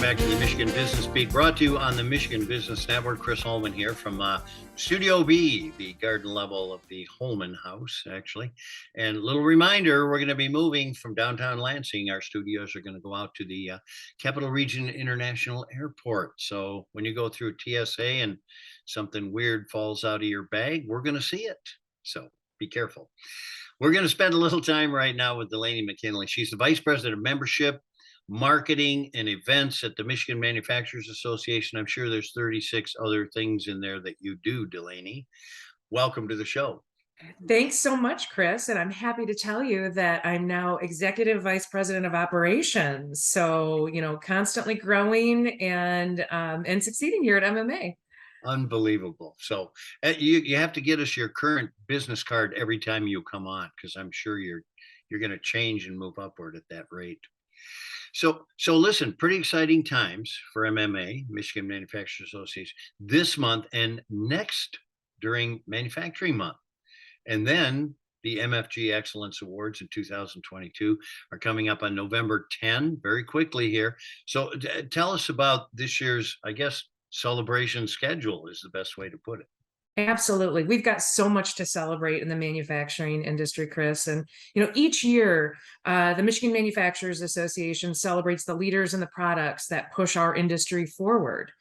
back to the Michigan Business Beat, brought to you on the Michigan Business Network. Chris Holman here from Studio B, the garden level of the Holman house, actually. And a little reminder, we're going to be moving from downtown Lansing. Our studios are going to go out to the Capital Region International Airport. So when you go through TSA and something weird falls out of your bag, we're going to see it. So be careful. We're going to spend a little time right now with Delaney McKinley. She's the Vice President of Membership, Marketing, and Events at the Michigan Manufacturers Association. I'm sure there's 36 other things in there that you do, Delaney. Welcome to the show. Thanks so much, Chris. And I'm happy to tell you that I'm now Executive Vice President of Operations. So, constantly growing and succeeding here at MMA. Unbelievable. So you have to get us your current business card every time you come on, because I'm sure you're going to change and move upward at that rate. So listen, pretty exciting times for MMA, Michigan Manufacturers Association, this month and next during Manufacturing Month. And then the MFG Excellence Awards in 2022 are coming up on November 10, very quickly here. So tell us about this year's, I guess, celebration schedule is the best way to put it. Absolutely. We've got so much to celebrate in the manufacturing industry, Chris. And, each year, the Michigan Manufacturers Association celebrates the leaders and the products that push our industry forward.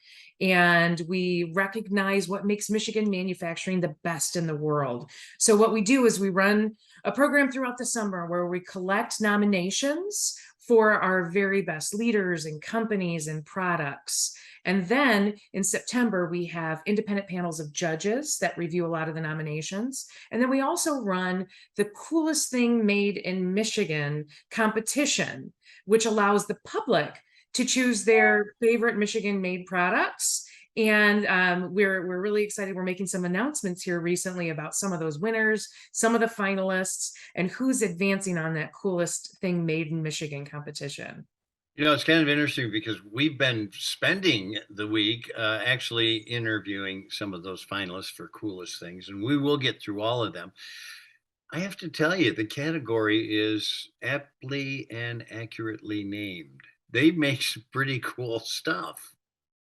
And we recognize what makes Michigan manufacturing the best in the world. So what we do is we run a program throughout the summer where we collect nominations for our very best leaders and companies and products. And then in September, we have independent panels of judges that review a lot of the nominations. And then we also run the Coolest Thing Made in Michigan competition, which allows the public to choose their favorite Michigan-made products. And we're really excited. We're making some announcements here recently about some of those winners, some of the finalists, and who's advancing on that Coolest Thing Made in Michigan competition. It's kind of interesting because we've been spending the week actually interviewing some of those finalists for Coolest Things, and we will get through all of them. I have to tell you, the category is aptly and accurately named. They make some pretty cool stuff.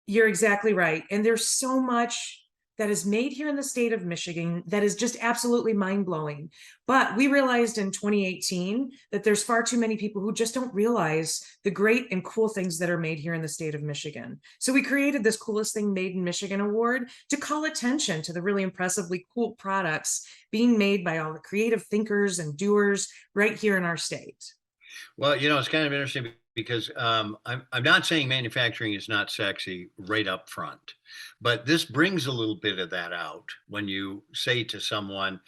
You're exactly right. And there's so much that is made here in the state of Michigan that is just absolutely mind-blowing. But we realized in 2018 that there's far too many people who just don't realize the great and cool things that are made here in the state of Michigan. So we created this Coolest Thing Made in Michigan award to call attention to the really impressively cool products being made by all the creative thinkers and doers right here in our state. Well, it's kind of interesting because I'm not saying manufacturing is not sexy right up front, but this brings a little bit of that out when you say to someone,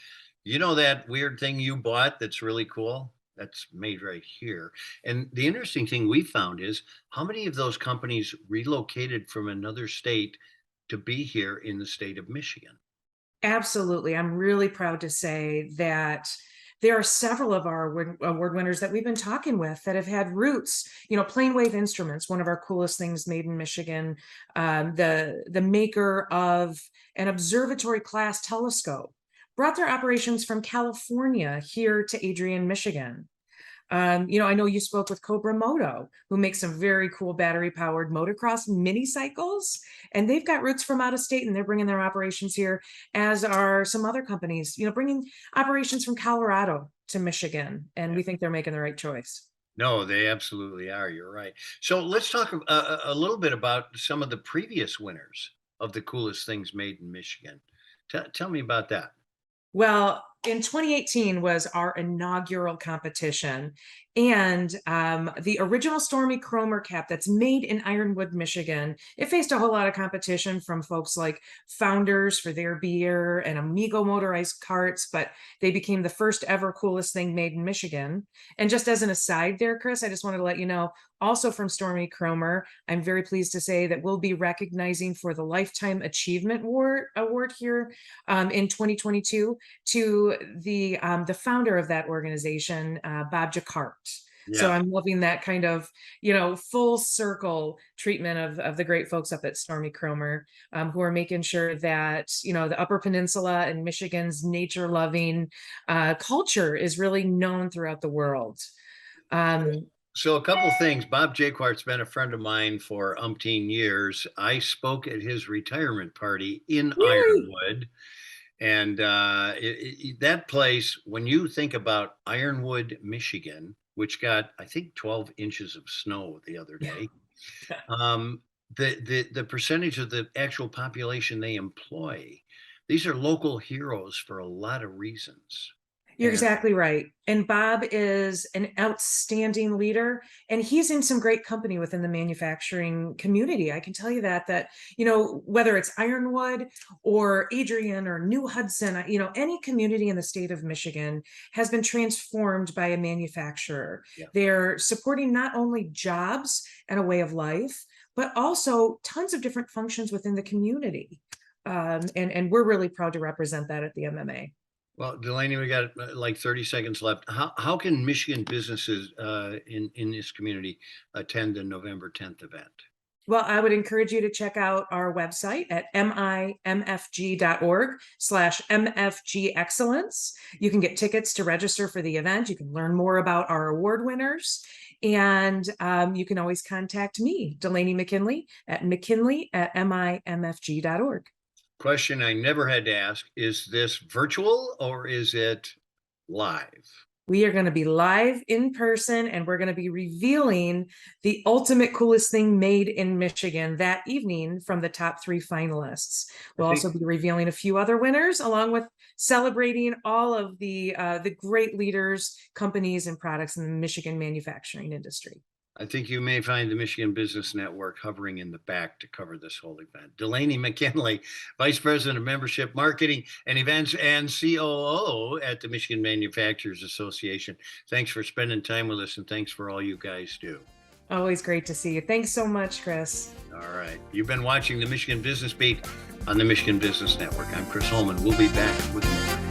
that weird thing you bought that's really cool, that's made right here. And the interesting thing we found is how many of those companies relocated from another state to be here in the state of Michigan. Absolutely. I'm really proud to say that there are several of our award winners that we've been talking with that have had roots, Plane Wave Instruments, one of our Coolest Things Made in Michigan, the maker of an observatory class telescope, brought their operations from California here to Adrian, Michigan. I know you spoke with Cobra Moto, who makes some very cool battery-powered motocross mini cycles, and they've got roots from out of state, and they're bringing their operations here, as are some other companies, bringing operations from Colorado to Michigan, and we think they're making the right choice. No, they absolutely are. You're right. So let's talk a little bit about some of the previous winners of the Coolest Things Made in Michigan. Tell me about that. Well, in 2018 was our inaugural competition, and the original Stormy Cromer cap that's made in Ironwood, Michigan, it faced a whole lot of competition from folks like Founders for their beer and Amigo motorized carts, but they became the first ever Coolest Thing Made in Michigan. And just as an aside there, Chris, I just wanted to let you know, also from Stormy Cromer, I'm very pleased to say that we'll be recognizing for the Lifetime Achievement Award here in 2022 to the founder of that organization, Bob Jacquart. Yeah. So I'm loving that kind of, full circle treatment of the great folks up at Stormy Cromer, who are making sure that, the Upper Peninsula and Michigan's nature-loving culture is really known throughout the world. So a couple things. Bob Jaquart's been a friend of mine for umpteen years. I spoke at his retirement party in Really? Ironwood. And that place, when you think about Ironwood, Michigan, which got, I think, 12 inches of snow the other day, um, the percentage of the actual population they employ, these are local heroes for a lot of reasons. You're And exactly right. And Bob is an outstanding leader, and he's in some great company within the manufacturing community. I can tell you that, whether it's Ironwood or Adrian or New Hudson, any community in the state of Michigan has been transformed by a manufacturer. yeah. They're supporting not only jobs and a way of life, but also tons of different functions within the community. And we're really proud to represent that at the MMA. Well, Delaney, we got like 30 seconds left. How can Michigan businesses in this community attend the November 10th event? Well, I would encourage you to check out our website at mimfg.org/MFG Excellence. You can get tickets to register for the event. You can learn more about our award winners. And you can always contact me, Delaney McKinley, at mckinley@mimfg.org. Question I never had to ask, is this virtual or is it live? We are going to be live in person, and we're going to be revealing the ultimate coolest thing made in Michigan that evening from the top 3 finalists. We'll also be revealing a few other winners, along with celebrating all of the great leaders, companies, and products in the Michigan manufacturing industry. I think you may find the Michigan Business Network hovering in the back to cover this whole event. Delaney McKinley, Vice President of Membership Marketing and Events and COO at the Michigan Manufacturers Association. Thanks for spending time with us, and thanks for all you guys do. Always great to see you. Thanks so much, Chris. All right. You've been watching the Michigan Business Beat on the Michigan Business Network. I'm Chris Holman. We'll be back with more.